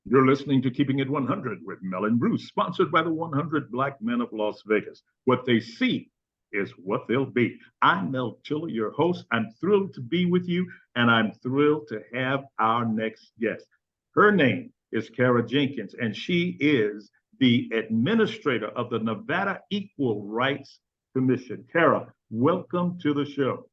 You're listening to Keeping It 100 with Mel and Bruce, sponsored by the 100 Black Men of Las Vegas. What they see is what they'll be. I'm Mel Tiller, your host. I'm thrilled to be with you, and I'm thrilled to have our next guest. Her name is Kara Jenkins, and she is the administrator of the Nevada Equal Rights Commission. Kara, welcome to the show.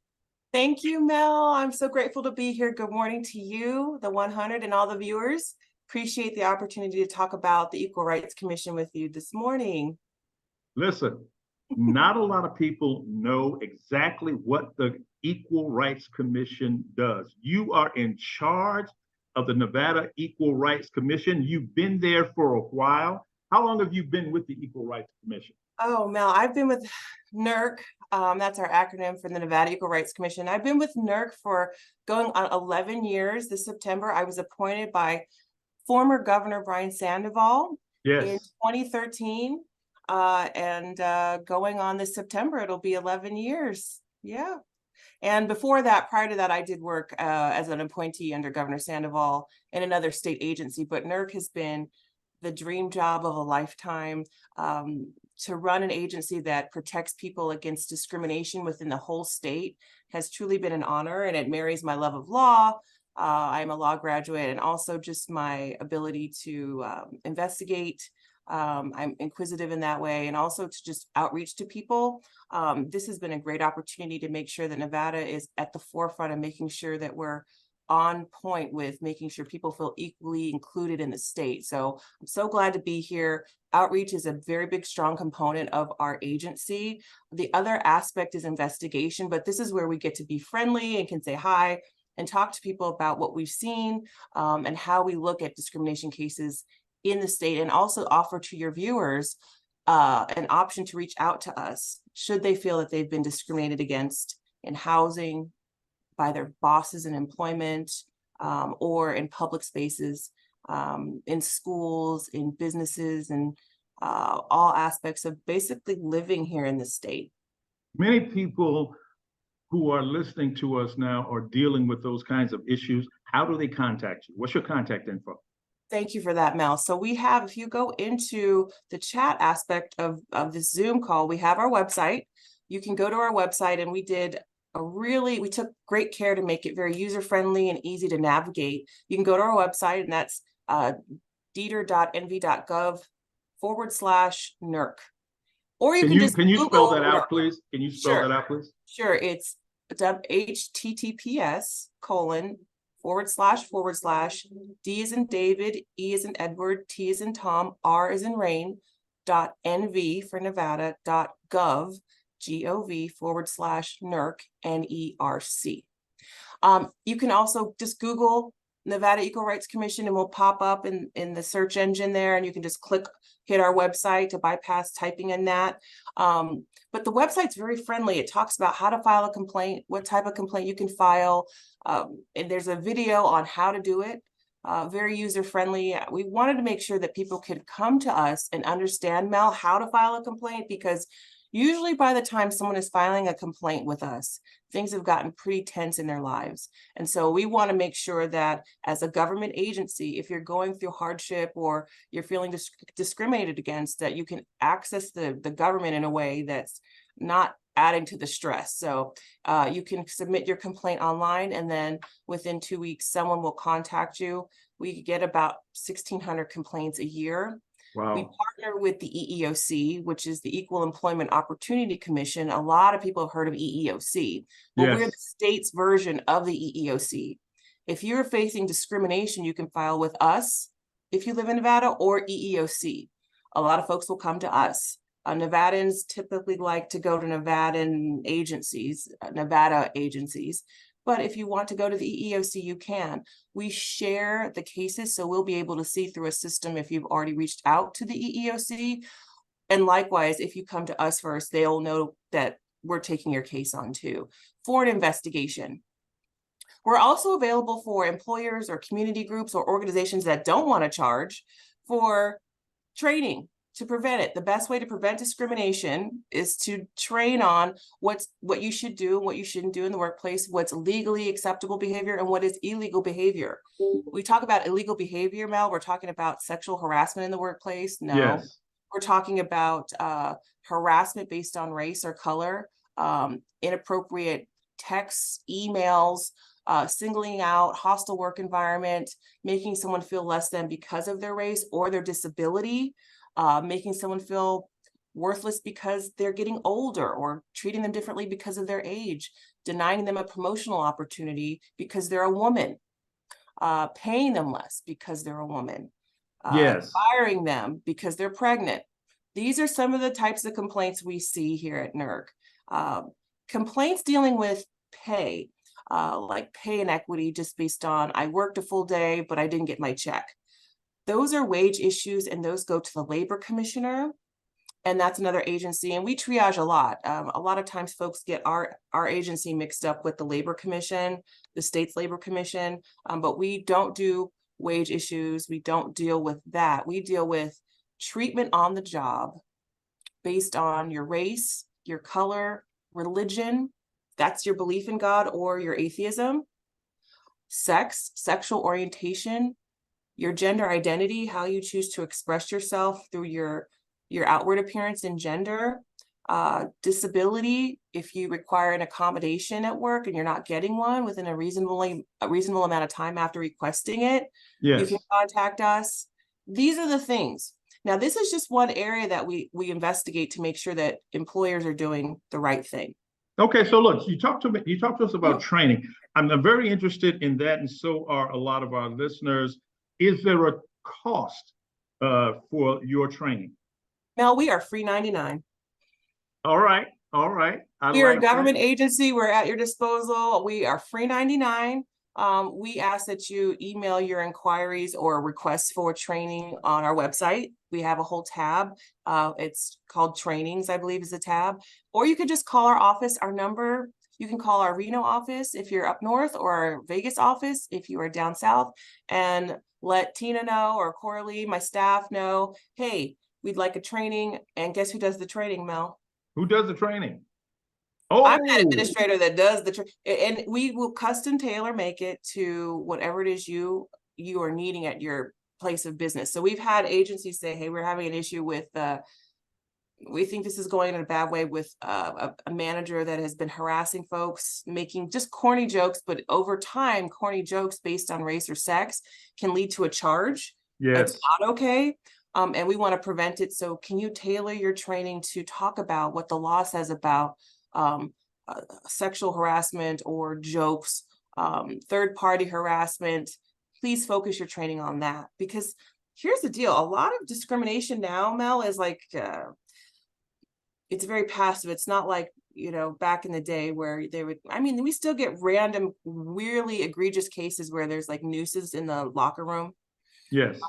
Thank you, Mel. I'm so grateful to be here. Good morning to you, the 100, and all the viewers. Appreciate the opportunity to talk about the Equal Rights Commission with you this morning. Listen, not a lot of people know exactly what the Equal Rights Commission does. You are in charge of the Nevada Equal Rights Commission. You've been there for a while. How long have you been with the Equal Rights Commission? Oh, Mel, I've been with NERC. That's our acronym for the Nevada Equal Rights Commission. I've been with NERC for going on 11 years. This September, I was appointed by former Governor Brian Sandoval in 2013. Going on this September, it'll be 11 years. Yeah. And before that, prior to that, I did work as an appointee under Governor Sandoval in another state agency. But NERC has been the dream job of a lifetime. To run an agency that protects people against discrimination within the whole state has truly been an honor, and it marries my love of law. I'm a law graduate, and also just my ability to investigate. I'm inquisitive in that way, and also to just outreach to people. This has been a great opportunity to make sure that Nevada is at the forefront of making sure that we're on point with making sure people feel equally included in the state. So I'm so glad to be here. Outreach is a very big, strong component of our agency. The other aspect is investigation, but this is where we get to be friendly and can say hi and talk to people about what we've seen and how we look at discrimination cases in the state, and also offer to your viewers an option to reach out to us should they feel that they've been discriminated against in housing, by their bosses in employment, or in public spaces, in schools, in businesses, and all aspects of basically living here in the state. Many people who are listening to us now are dealing with those kinds of issues. How do they contact you? What's your contact info? Thank you for that, Mel. So we have, if you go into the chat aspect of this Zoom call, we have our website. You can go to our website, and we took great care to make it very user-friendly and easy to navigate. You can go to our website, and that's deter.nv.gov/NERC. Or you can you spell that out, please? Can you spell that out, please? Sure. It's https:// D as in David, E as in Edward, T as in Tom, R as in Rain, .nv for Nevada, .gov, GOV/NERC, NERC. You can also just Google Nevada Equal Rights Commission, and we'll pop up in the search engine there, and you can just hit our website to bypass typing in that. But the website's very friendly. It talks about how to file a complaint, what type of complaint you can file. And there's a video on how to do it. Very user-friendly. We wanted to make sure that people could come to us and understand, Mel, how to file a complaint, because usually by the time someone is filing a complaint with us, things have gotten pretty tense in their lives. And so we want to make sure that as a government agency, if you're going through hardship or you're feeling discriminated against, that you can access the government in a way that's not adding to the stress. So you can submit your complaint online, and then within 2 weeks, someone will contact you. We get about 1,600 complaints a year. Wow. We partner with the EEOC, which is the Equal Employment Opportunity Commission. A lot of people have heard of EEOC. Well, yes. We're the state's version of the EEOC. If you're facing discrimination, you can file with us if you live in Nevada, or EEOC. A lot of folks will come to us. Nevadans typically like to go to Nevada agencies. But if you want to go to the EEOC, you can. We share the cases, so we'll be able to see through a system if you've already reached out to the EEOC. And likewise, if you come to us first, they'll know that we're taking your case on too for an investigation. We're also available for employers or community groups or organizations that don't want to charge for training. to prevent it. The best way to prevent discrimination is to train on what you should do and what you shouldn't do in the workplace, what's legally acceptable behavior and what is illegal behavior. We talk about illegal behavior, Mel, we're talking about sexual harassment in the workplace. No, Yes. we're talking about harassment based on race or color, inappropriate texts, emails, singling out, hostile work environment, making someone feel less than because of their race or their disability, making someone feel worthless because they're getting older, or treating them differently because of their age, denying them a promotional opportunity because they're a woman, paying them less because they're a woman, Yes. firing them because they're pregnant. These are some of the types of complaints we see here at NERC. Complaints dealing with pay, like pay inequity just based on I worked a full day, but I didn't get my check. Those are wage issues, and those go to the labor commissioner, and that's another agency. And we triage a lot. A lot of times folks get our agency mixed up with the labor commission, the state's labor commission, but we don't do wage issues. We don't deal with that. We deal with treatment on the job based on your race, your color, religion, that's your belief in God or your atheism, sex, sexual orientation, your gender identity, how you choose to express yourself through your outward appearance and gender, disability, if you require an accommodation at work and you're not getting one within a reasonable amount of time after requesting it, you Yes. can contact us. These are the things. Now, this is just one area that we investigate to make sure that employers are doing the right thing. Okay, so look, you talked to us about training. I'm very interested in that, and so are a lot of our listeners. Is there a cost for your training? Mel, we are free 99. All right, all right. We are a government agency. We're at your disposal. We are free 99. We ask that you email your inquiries or requests for training on our website. We have a whole tab. It's called trainings, I believe is the tab. Or you could just call our office, our number. You can call our Reno office if you're up north, or our Vegas office if you are down south, and let Tina know, or Coralie, my staff, know, hey, we'd like a training. And guess who does the training, Mel? Who does the training? Oh, I'm that administrator that does and we will custom tailor make it to whatever it is you are needing at your place of business. So we've had agencies say, hey, we're having an issue with, we think this is going in a bad way with a manager that has been harassing folks, making just corny jokes, but over time, corny jokes based on race or sex can lead to a charge. yes. It's not okay. And we want to prevent it. So can you tailor your training to talk about what the law says about sexual harassment or jokes, third-party harassment? Please focus your training on that, because here's the deal. A lot of discrimination now, Mel, is like, it's very passive. It's not like, back in the day where they would, we still get random, really egregious cases where there's like nooses in the locker room. Yes.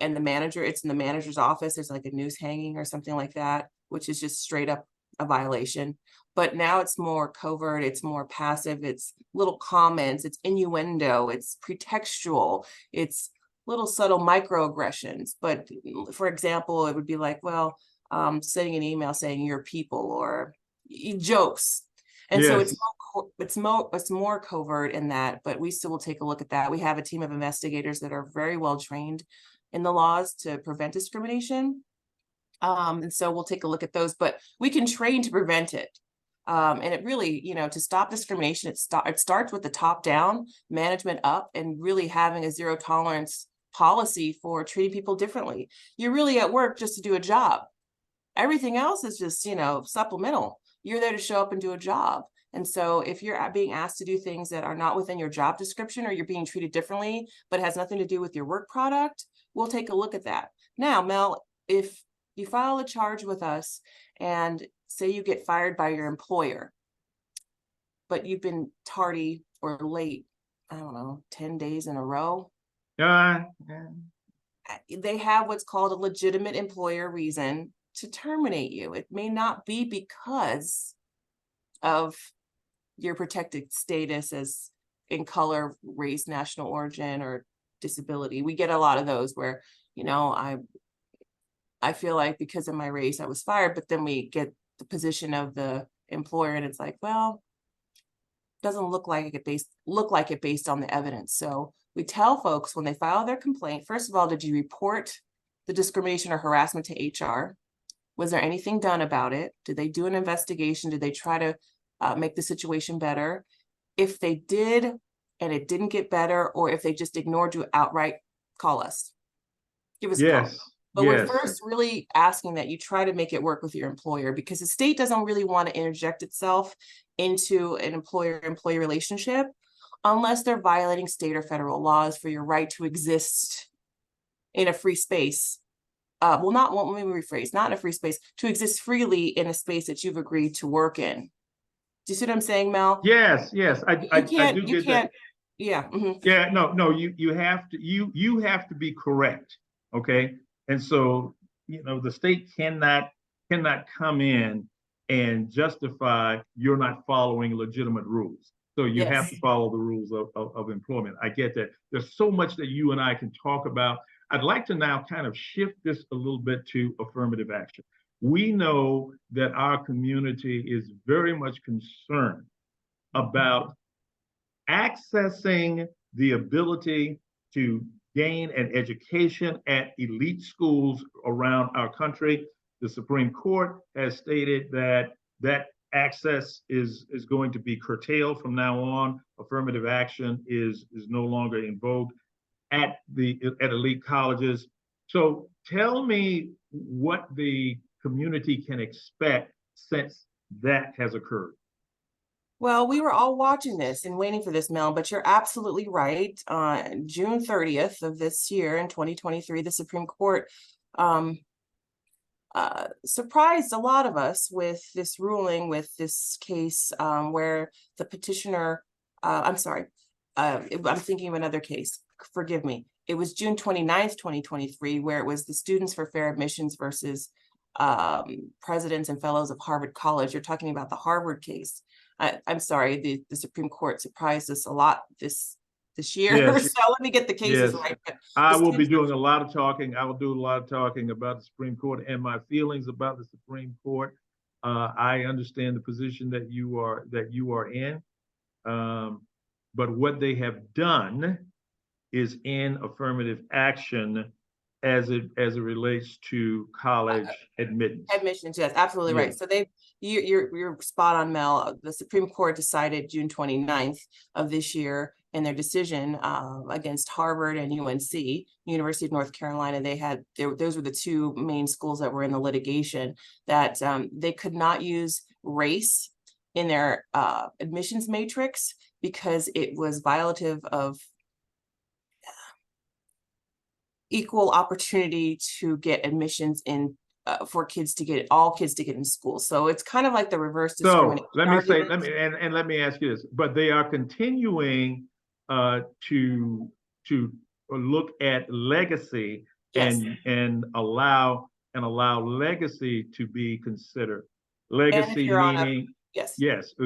And it's in the manager's office. There's like a noose hanging or something like that, which is just straight up a violation. But now it's more covert, it's more passive, it's little comments, it's innuendo, it's pretextual, it's little subtle microaggressions. But for example, it would be like, well, sending an email saying you're people, or jokes. And so it's more covert in that, but we still will take a look at that. We have a team of investigators that are very well trained in the laws to prevent discrimination. And so we'll take a look at those, but we can train to prevent it. And it really, to stop discrimination, it starts with the top down, management up, and really having a zero tolerance policy for treating people differently. You're really at work just to do a job. Everything else is just, supplemental. You're there to show up and do a job. And so if you're being asked to do things that are not within your job description, or you're being treated differently, but has nothing to do with your work product, we'll take a look at that. Now, Mel, if you file a charge with us and say you get fired by your employer, but you've been tardy or late, 10 days in a row, they have what's called a legitimate employer reason to terminate you. It may not be because of your protected status as in color, race, national origin, or disability. We get a lot of those where, I feel like because of my race, I was fired, but then we get the position of the employer and it's like, well, doesn't look like it based on the evidence. So we tell folks when they file their complaint, first of all, did you report the discrimination or harassment to HR? Was there anything done about it? Did they do an investigation? Did they try to make the situation better? If they did and it didn't get better, or if they just ignored you outright, call us. Give us a call. Yes, But we're yes. first really asking that you try to make it work with your employer, because the state doesn't really want to interject itself into an employer-employee relationship unless they're violating state or federal laws for your right to exist in a free space. Let me rephrase, not in a free space, to exist freely in a space that you've agreed to work in. Do you see what I'm saying, Mel? Yes, yes, I do get that. Yeah. Yeah, no, you have to be correct, okay? And so, the state cannot come in and justify you're not following legitimate rules. So you have to follow the rules of employment. I get that. There's so much that you and I can talk about. I'd like to now kind of shift this a little bit to affirmative action. We know that our community is very much concerned about accessing the ability to gain an education at elite schools around our country. The Supreme Court has stated that access is going to be curtailed from now on. Affirmative action is no longer in vogue at elite colleges. So tell me what the community can expect since that has occurred. Well, we were all watching this and waiting for this, Mel, but you're absolutely right. June 30th of this year in 2023, the Supreme Court surprised a lot of us with this ruling, with this case where the petitioner, I'm thinking of another case, forgive me. It was June 29th, 2023, where it was the Students for Fair Admissions versus presidents and fellows of Harvard College. You're talking about the Harvard case. I'm sorry, the Supreme Court surprised us a lot this year. Yes. So let me get the cases right. But I will be doing a lot of talking. I will do a lot of talking about the Supreme Court and my feelings about the Supreme Court. I understand the position that you are in, but what they have done is in affirmative action as it relates to college admittance. Admissions, yes, absolutely right. So you're spot on, Mel. The Supreme Court decided June 29th of this year in their decision against Harvard and UNC, University of North Carolina. Those were the two main schools that were in the litigation, that they could not use race in their admissions matrix because it was violative of equal opportunity to get admissions in for all kids to get in school. So it's kind of like the reverse discrimination. So let me ask you this, but they are continuing to look at legacy and allow legacy to be considered. Legacy meaning yes.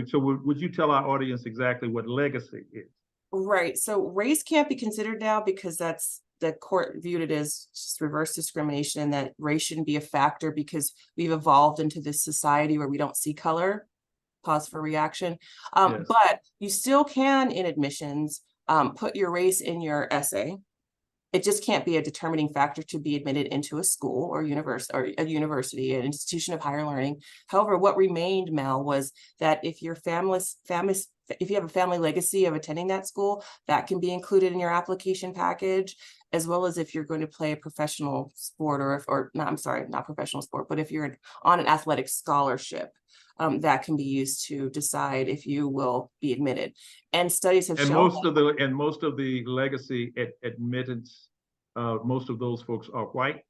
So would you tell our audience exactly what legacy is? Right. So race can't be considered now because the court viewed it as just reverse discrimination, and that race shouldn't be a factor because we've evolved into this society where we don't see color. Pause for reaction. But you still can, in admissions, put your race in your essay. It just can't be a determining factor to be admitted into a school or a university, an institution of higher learning. However, what remained, Mel, was that if your if you have a family legacy of attending that school, that can be included in your application package, as well as if you're going to play a professional sport not professional sport, but if you're on an athletic scholarship, that can be used to decide if you will be admitted. And studies have shown most of the legacy admittance, most of those folks are white.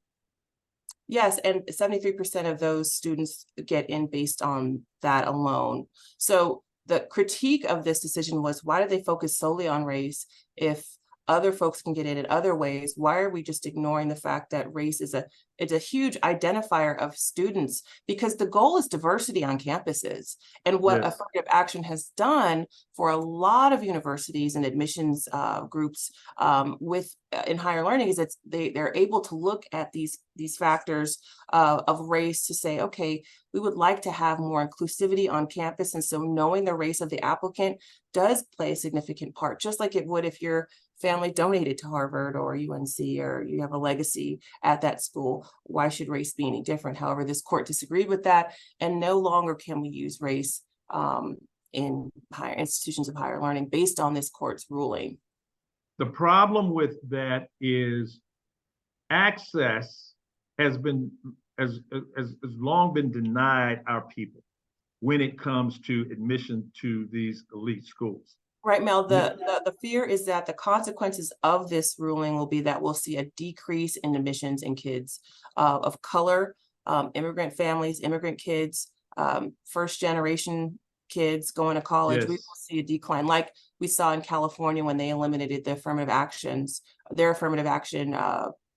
Yes, and 73% of those students get in based on that alone. So the critique of this decision was, why did they focus solely on race if other folks can get in other ways, why are we just ignoring the fact that race is it's a huge identifier of students? Because the goal is diversity on campuses. And what Yes. affirmative action has done for a lot of universities and admissions groups in higher learning is that they're able to look at these factors of race to say, okay, we would like to have more inclusivity on campus. And so knowing the race of the applicant does play a significant part, just like it would if your family donated to Harvard or UNC, or you have a legacy at that school. Why should race be any different? However, this court disagreed with that, and no longer can we use race in higher institutions of higher learning based on this court's ruling. The problem with that is access has long been denied our people when it comes to admission to these elite schools. Right, Mel, the fear is that the consequences of this ruling will be that we'll see a decrease in admissions in kids of color, immigrant families, immigrant kids, first generation kids going to college. Yes. We will see a decline, like we saw in California when they eliminated their affirmative action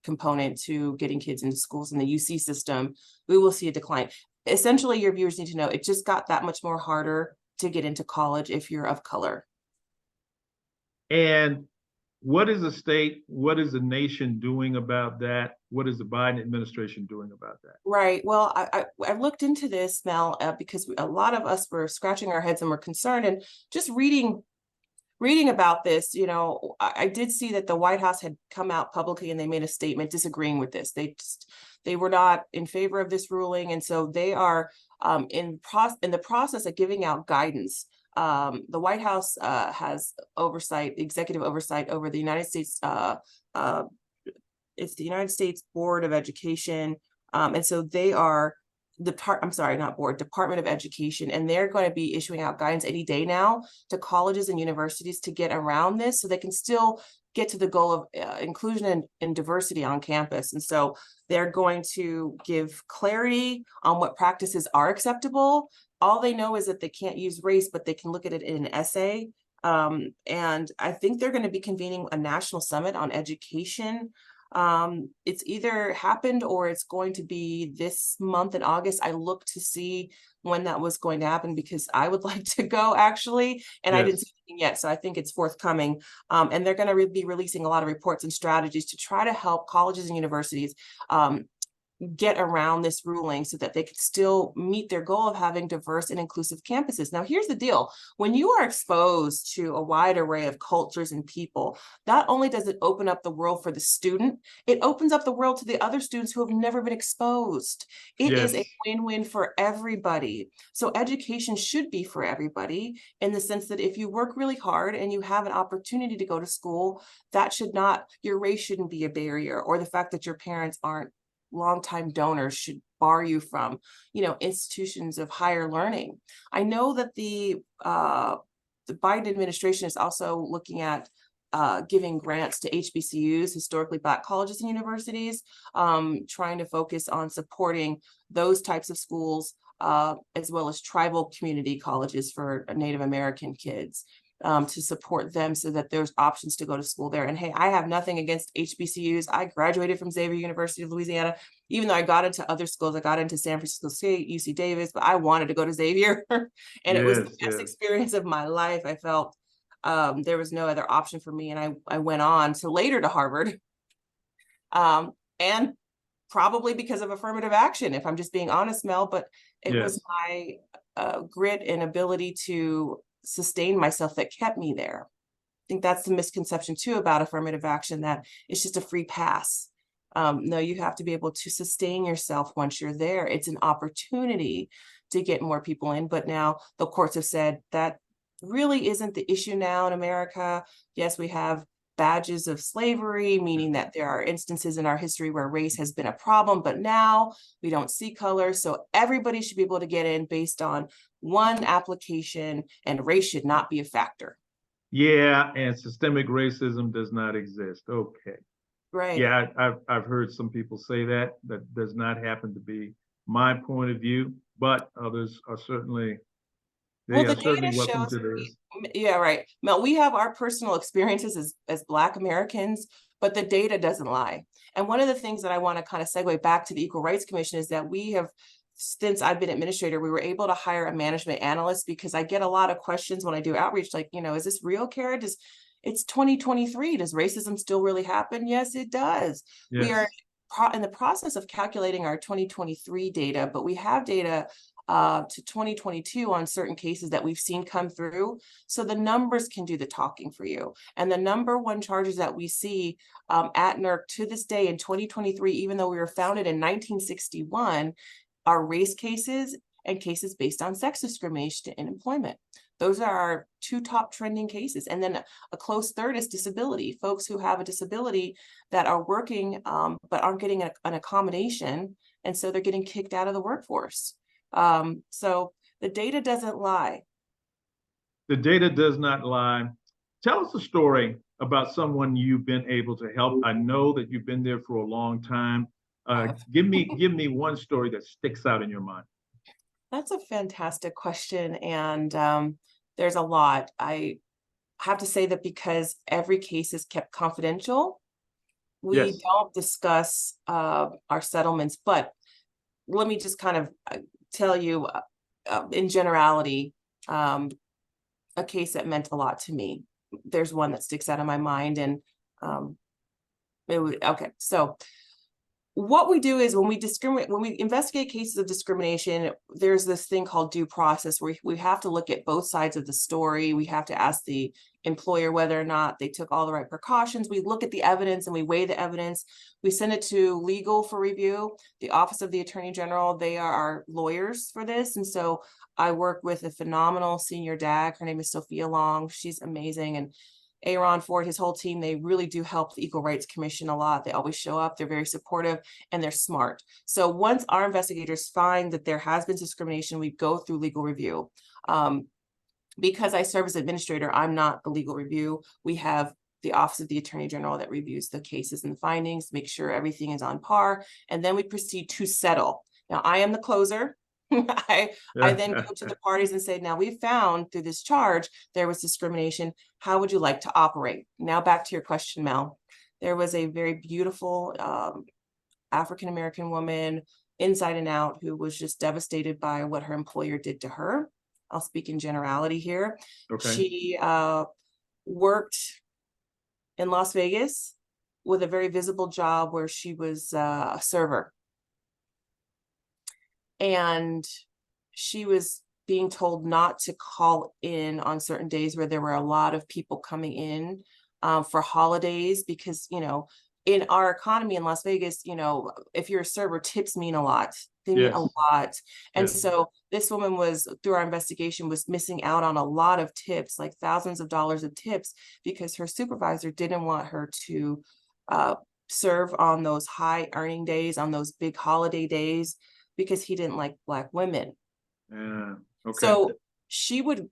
component to getting kids into schools in the UC system. We will see a decline. Essentially, your viewers need to know it just got that much more harder to get into college if you're of color. And what is the state, what is the nation doing about that? What is the Biden administration doing about that? Right. Well, I looked into this, Mel, because a lot of us were scratching our heads and were concerned, and just reading about this, you know, I did see that the White House had come out publicly and they made a statement disagreeing with this. They were not in favor of this ruling, and so they are in the process of giving out guidance. The White House has executive oversight over the United States. It's the United States Board of Education, and so they are Department of Education, and they're going to be issuing out guidance any day now to colleges and universities to get around this, so they can still get to the goal of inclusion and diversity on campus. And so they're going to give clarity on what practices are acceptable. All they know is that they can't use race, but they can look at it in an essay. And I think they're going to be convening a national summit on education. It's either happened or it's going to be this month in August. I looked to see when that was going to happen because I would like to go, actually, and yes. I didn't see anything yet, so I think it's forthcoming. And they're going to be releasing a lot of reports and strategies to try to help colleges and universities get around this ruling so that they could still meet their goal of having diverse and inclusive campuses. Now, here's the deal. When you are exposed to a wide array of cultures and people, not only does it open up the world for the student, it opens up the world to the other students who have never been exposed. It Yes. is a win-win for everybody. So education should be for everybody, in the sense that if you work really hard and you have an opportunity to go to school, your race shouldn't be a barrier, or the fact that your parents aren't longtime donors should bar you from, institutions of higher learning. I know that the Biden administration is also looking at giving grants to HBCUs, historically Black colleges and universities, trying to focus on supporting those types of schools, as well as tribal community colleges for Native American kids. To support them so that there's options to go to school there. And hey, I have nothing against HBCUs. I graduated from Xavier University of Louisiana, even though I got into other schools. I got into San Francisco State, UC Davis, but I wanted to go to Xavier. And it was the best experience of my life. I felt there was no other option for me. And I went on to later to Harvard. And probably because of affirmative action, if I'm just being honest, Mel, but it was my grit and ability to sustain myself that kept me there. I think that's the misconception too about affirmative action, that it's just a free pass. No, you have to be able to sustain yourself once you're there. It's an opportunity to get more people in, but now the courts have said that really isn't the issue now in America. Yes, we have badges of slavery, meaning that there are instances in our history where race has been a problem, but now we don't see color. So everybody should be able to get in based on one application, and race should not be a factor. Yeah, and systemic racism does not exist. Okay. Right. Yeah, I've heard some people say that. That does not happen to be my point of view, but others are certainly Well, They the are certainly data welcome shows, to this. yeah, right. Mel, we have our personal experiences as Black Americans, but the data doesn't lie. And one of the things that I want to kind of segue back to the Equal Rights Commission is that we have, since I've been administrator, we were able to hire a management analyst, because I get a lot of questions when I do outreach, like, is this real, Kara? It's 2023. Does racism still really happen? Yes, it does. We are Yes. in the process of calculating our 2023 data, but we have data to 2022 on certain cases that we've seen come through. So the numbers can do the talking for you. And the number one charges that we see at NERC to this day in 2023, even though we were founded in 1961, are race cases and cases based on sex discrimination in employment. Those are our two top trending cases. And then a close third is disability, folks who have a disability that are working but aren't getting an accommodation. And so they're getting kicked out of the workforce. So the data doesn't lie. The data does not lie. Tell us a story about someone you've been able to help. I know that you've been there for a long time. Give me one story that sticks out in your mind. That's a fantastic question. And there's a lot. I have to say that because every case is kept confidential, we don't discuss our settlements. But let me just kind of tell you in generality, a case that meant a lot to me. There's one that sticks out of my mind, and okay. So what we do is when we investigate cases of discrimination, there's this thing called due process where we have to look at both sides of the story. We have to ask the employer whether or not they took all the right precautions. We look at the evidence and we weigh the evidence. We send it to legal for review. The Office of the Attorney General, they are our lawyers for this. And so I work with a phenomenal senior DAG. Her name is Sophia Long. She's amazing. And Aaron Ford, his whole team, they really do help the Equal Rights Commission a lot. They always show up, they're very supportive, and they're smart. So once our investigators find that there has been discrimination, we go through legal review. Because I serve as administrator, I'm not the legal review. We have the Office of the Attorney General that reviews the cases and the findings, make sure everything is on par, and then we proceed to settle. Now, I am the closer. I then go to the parties and say, now we found through this charge, there was discrimination. How would you like to operate? Now back to your question, Mel. There was a very beautiful African-American woman, inside and out, who was just devastated by what her employer did to her. I'll speak in generality here. Okay. She worked in Las Vegas with a very visible job where she was a server. And she was being told not to call in on certain days where there were a lot of people coming in for holidays, because, in our economy in Las Vegas, if you're a server, tips mean a lot. They mean a lot. And so this woman was, through our investigation, was missing out on a lot of tips, like thousands of dollars of tips, because her supervisor didn't want her to serve on those high earning days, on those big holiday days, because he didn't like Black women. Okay. So she would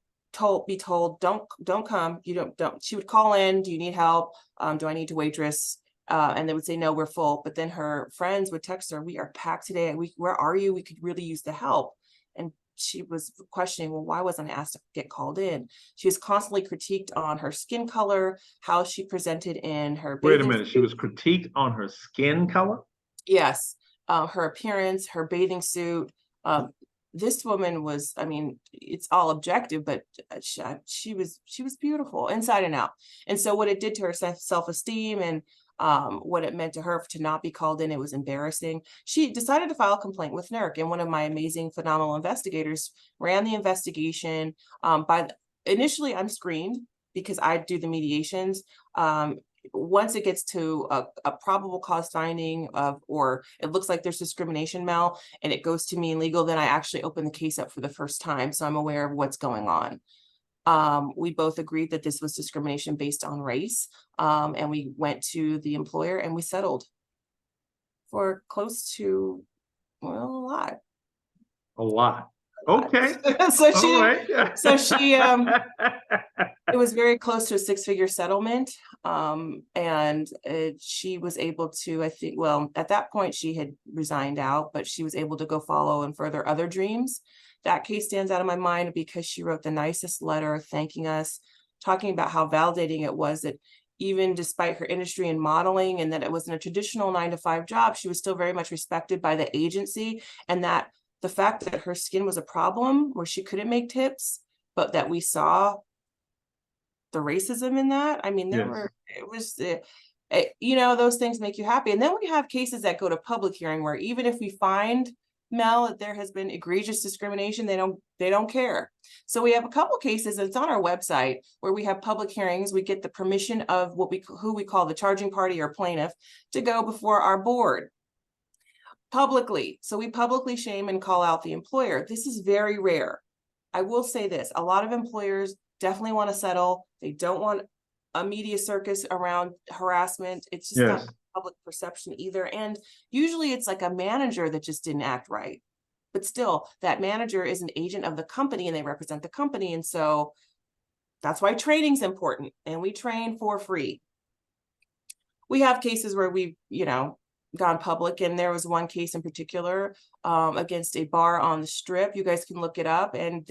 be told, don't come. Don't. She would call in. Do you need help? Do I need to waitress? And they would say, no, we're full. But then her friends would text her, we are packed today. Where are you? We could really use the help. And she was questioning, well, why wasn't I asked to get called in? She was constantly critiqued on her skin color, how she presented in her Wait a minute. She was critiqued on her skin color? Yes. Her appearance, her bathing suit. This woman was, it's all objective, but she was beautiful inside and out. And so what it did to her self-esteem and what it meant to her to not be called in, it was embarrassing. She decided to file a complaint with NERC, and one of my amazing, phenomenal investigators ran the investigation. Initially, I'm screened because I do the mediations. Once it gets to a probable cause finding or it looks like there's discrimination, Mel, and it goes to me in legal, then I actually open the case up for the first time. So I'm aware of what's going on. We both agreed that this was discrimination based on race. And we went to the employer and we settled for close to, a lot. A lot. Okay. So she, right. so she, it was very close to a six-figure settlement. And she was able to, I think, well, at that point she had resigned out, but she was able to go follow and further other dreams that case stands out in my mind because she wrote the nicest letter thanking us, talking about how validating it was that even despite her industry in modeling and that it wasn't a traditional 9-to-5 job, she was still very much respected by the agency, and that the fact that her skin was a problem where she couldn't make tips, but that we saw the racism in that. I mean, those things make you happy. And then we have cases that go to public hearing where even if we find, Mel, that there has been egregious discrimination, they don't care. So we have a couple cases, and it's on our website, where we have public hearings. We get the permission of who we call the charging party or plaintiff to go before our board publicly. So we publicly shame and call out the employer. This is very rare. I will say this, a lot of employers definitely want to settle. They don't want a media circus around harassment. It's just not public perception either. And usually it's like a manager that just didn't act right. But still, that manager is an agent of the company and they represent the company. And so that's why training's important. And we train for free. We have cases where we've, gone public, and there was one case in particular against a bar on the Strip. You guys can look it up. And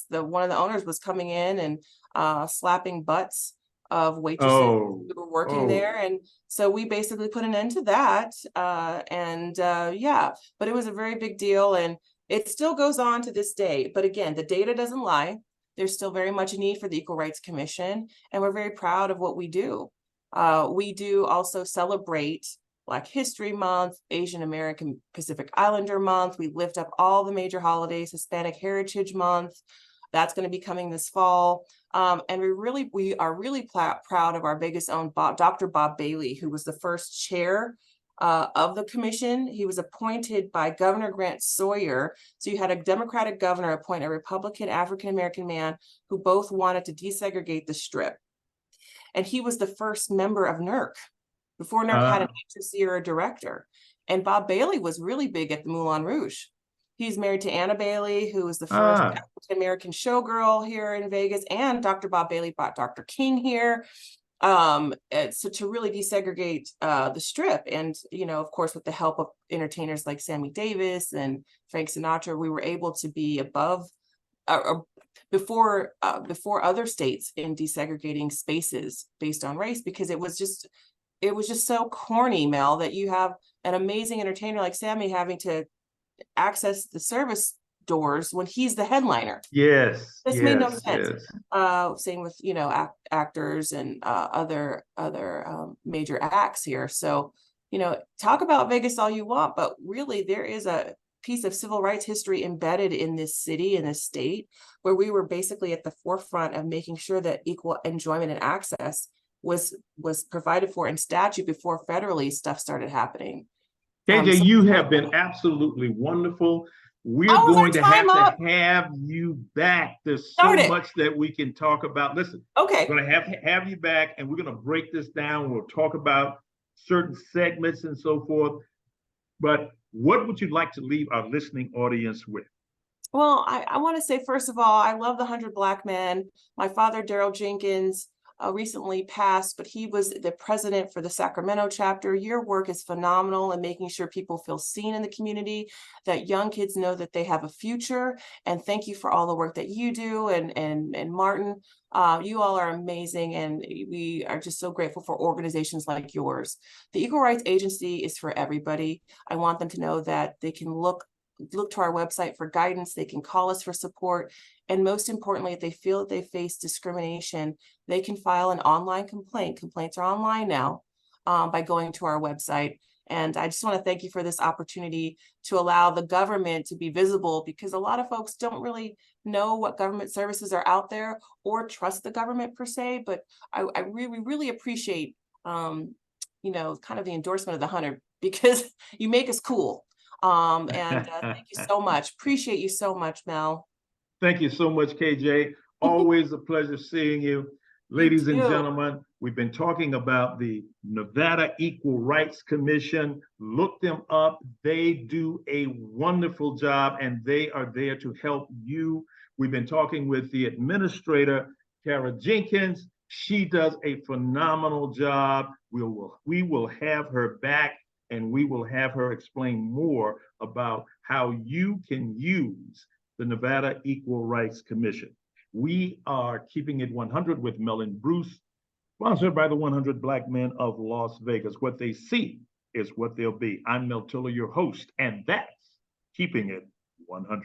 one of the owners was coming in and slapping butts of waitresses who were working there. And so we basically put an end to that. But it was a very big deal, and it still goes on to this day. But again, the data doesn't lie. There's still very much a need for the Equal Rights Commission, and we're very proud of what we do. We do also celebrate Black History Month, Asian American Pacific Islander Month. We lift up all the major holidays, Hispanic Heritage Month. That's going to be coming this fall. And we are really proud of our biggest own Dr. Bob Bailey, who was the first chair of the commission. He was appointed by Governor Grant Sawyer. So you had a Democratic governor appoint a Republican African-American man who both wanted to desegregate the Strip. And he was the first member of NERC. Before NERC had an agency or a director. And Bob Bailey was really big at the Moulin Rouge. He's married to Anna Bailey, who was the first African-American showgirl here in Vegas. And Dr. Bob Bailey brought Dr. King here. So to really desegregate the Strip. And, of course, with the help of entertainers like Sammy Davis and Frank Sinatra, we were able to be above before other states in desegregating spaces based on race, because it was just so corny, Mel, that you have an amazing entertainer like Sammy having to access the service doors when he's the headliner. This made no sense. Same with actors and other major acts here. So talk about Vegas all you want, but really there is a piece of civil rights history embedded in this city, in this state, where we were basically at the forefront of making sure that equal enjoyment and access was provided for in statute before federally stuff started happening. KJ, you have been absolutely wonderful. We're going to have you back. There's so much that we can talk about. Listen, we're going to have you back, and we're going to break this down. We'll talk about certain segments and so forth. But what would you like to leave our listening audience with? Well, I want to say, first of all, I love the 100 Black Men. My father, Daryl Jenkins, recently passed, but he was the president for the Sacramento chapter. Your work is phenomenal in making sure people feel seen in the community, that young kids know that they have a future. And thank you for all the work that you do. And Martin, you all are amazing. And we are just so grateful for organizations like yours. The Equal Rights Agency is for everybody. I want them to know that they can look to our website for guidance. They can call us for support. And most importantly, if they feel that they face discrimination, they can file an online complaint. Complaints are online now by going to our website. And I just want to thank you for this opportunity to allow the government to be visible, because a lot of folks don't really know what government services are out there or trust the government per se. But I really appreciate, kind of the endorsement of the 100, because you make us cool. Thank you so much. Appreciate you so much, Mel. Thank you so much, KJ. Always a pleasure seeing you. Ladies and gentlemen, we've been talking about the Nevada Equal Rights Commission. Look them up. They do a wonderful job, and they are there to help you. We've been talking with the administrator, Kara Jenkins. She does a phenomenal job. We will have her back, and we will have her explain more about how you can use the Nevada Equal Rights Commission. We are keeping it 100 with Mel and Bruce, sponsored by the 100 Black Men of Las Vegas. What they see is what they'll be. I'm Mel Tiller, your host, and that's keeping it 100.